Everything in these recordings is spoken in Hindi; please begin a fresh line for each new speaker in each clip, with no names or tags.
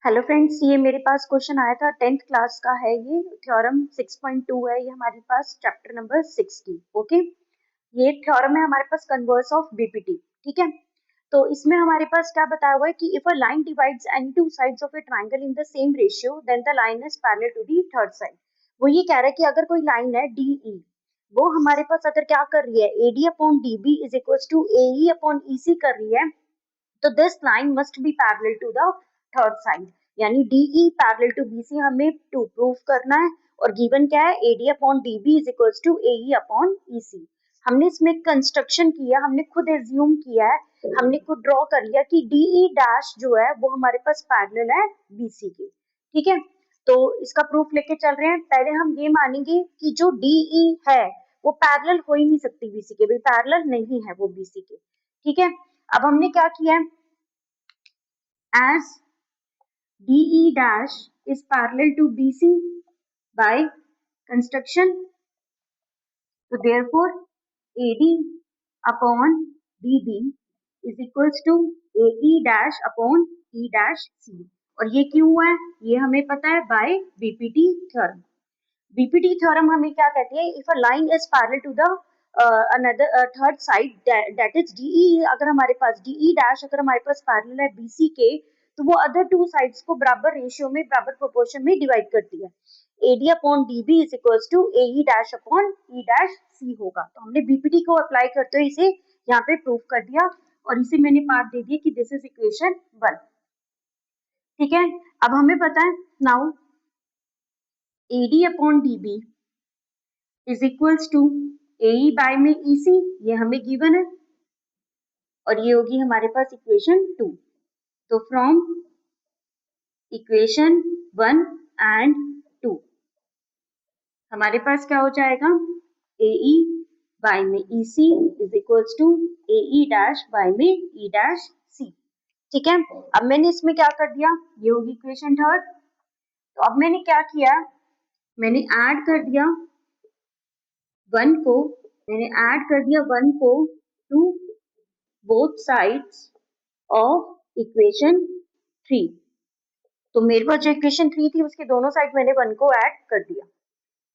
हेलो फ्रेंड्स, ये मेरे पास क्वेश्चन आया था 10th क्लास का है। ये थ्योरम 6.2 है। ये हमारे पास चैप्टर नंबर 6 की। ओके, ये थ्योरम है हमारे पास कन्वर्स ऑफ बीपीटी। ठीक है, तो इसमें हमारे पास क्या बताया हुआ है कि if a line divides any two sides of a triangle in the same ratio then the line is parallel to the third side. वो ये कह रहा है कि अगर कोई लाइन है डीई, वो हमारे पास अगर क्या कर रही है, AD upon DB is equal to AE upon EC कर रही है, तो this line must be parallel to the third side. यानी DE पैरेलल टू BC हमें टू प्रूव करना है। और गिवन क्या है, AD upon DB is equals to AE upon EC। हमने इसमें कंस्ट्रक्शन किया, हमने खुद एज्यूम किया है, हमने खुद ड्रॉ कर लिया कि DE डैश जो है वो हमारे पास पैरेलल है BC के। ठीक है, तो इसका प्रूफ लेके चल रहे हैं। पहले हम ये मानेंगे कि जो DE है वो पैरेलल हो ही नहीं सकती BC के, भाई पैरेलल नहीं है वो BC के। ठीक है, अब हमने क्या किया है, as DE dash is parallel to BC by construction, so therefore AD upon DB is equals to AE dash upon E dash C। और ये क्यों हुआ है, ये हमें पता है by BPT theorem. BPT theorem हमें क्या कहती है, if a line is parallel to the another third side that is DE, अगर हमारे पास डीई डैश अगर हमारे पास पैरेलल है बीसी के, तो वो अदर टू साइड्स को बराबर रेशियो में बराबर प्रोपोर्शन में डिवाइड करती है। AD upon DB is equals to AE dash upon E dash C होगा। तो हमने बीपीटी को अप्लाई करते हुए इसे यहाँ पे प्रूव कर दिया और इसे मैंने पार्ट दे दिया कि दिस इज इक्वेशन 1। ठीक है, अब हमें पता है now AD upon DB is equals to AE by में EC, ये हमें गिवन है और ये होगी हमारे पास इक्वेशन 2। तो फ्रॉम इक्वेशन 1 एंड 2 हमारे पास क्या हो जाएगा, AE बाय में EC is equals to AE dash by में E डैश C। ठीक है, अब मैंने इसमें क्या कर दिया, ये होगी इक्वेशन 3। तो अब मैंने क्या किया, मैंने ऐड कर दिया 1 को, to both sides of equation 3। तो मेरे पास जो इक्वेशन 3 थी उसके दोनों साइड मैंने 1 को ऐड कर दिया,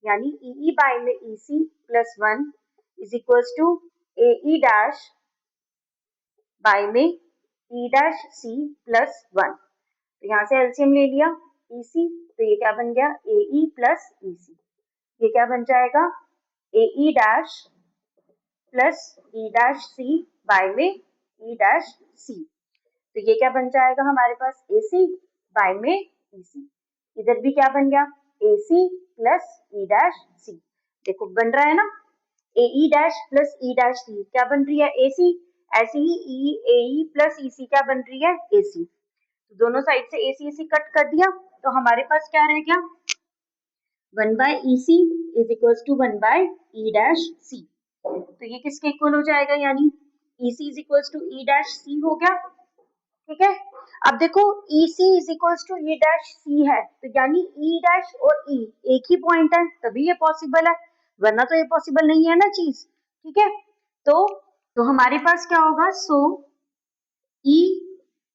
यानी EE बाय में EC plus 1 is equals to AE dash by में E डैश C प्लस 1। तो यहाँ से एलसीएम ले लिया EC, तो ये क्या बन गया, AE प्लस EC। ये क्या बन जाएगा, AE dash plus E dash C by में E डैश C। तो ये क्या बन जाएगा हमारे पास, AC बाय में EC। इधर भी क्या बन गया, AC plus E dash C। देखो बन रहा है ना, AE dash plus E dash C क्या बन रही है, AC। ऐसे ही AE प्लस EC क्या बन रही है, AC। तो दोनों साइड से AC कट कर दिया, तो हमारे पास क्या रह गया, 1 by EC is equal to 1 by E dash C। तो ये किसके इक्वल हो जाएगा, यानी EC is equal to E dash C हो गया। ठीक है, अब देखो EC is equal to E dash C है, तो यानी E डैश और E एक ही पॉइंट है, तभी ये पॉसिबल है, वरना तो ये पॉसिबल नहीं है ना चीज। ठीक है, तो हमारे पास क्या होगा, सो E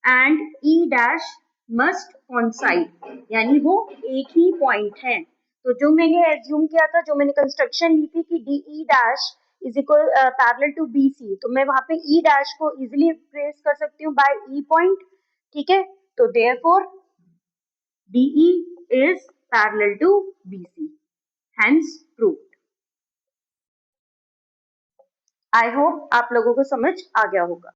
and E dash must coincide, यानी वो एक ही पॉइंट है। तो जो मैंने एज्यूम किया था, जो मैंने कंस्ट्रक्शन ली थी कि DE dash is equal parallel to BC, तो मैं वहां पे E डैश को इजिली ट्रेस कर सकती हूँ बाय E पॉइंट। ठीक है, तो therefore DE is parallel to BC, hence proved. I hope आप लोगों को समझ आ गया होगा।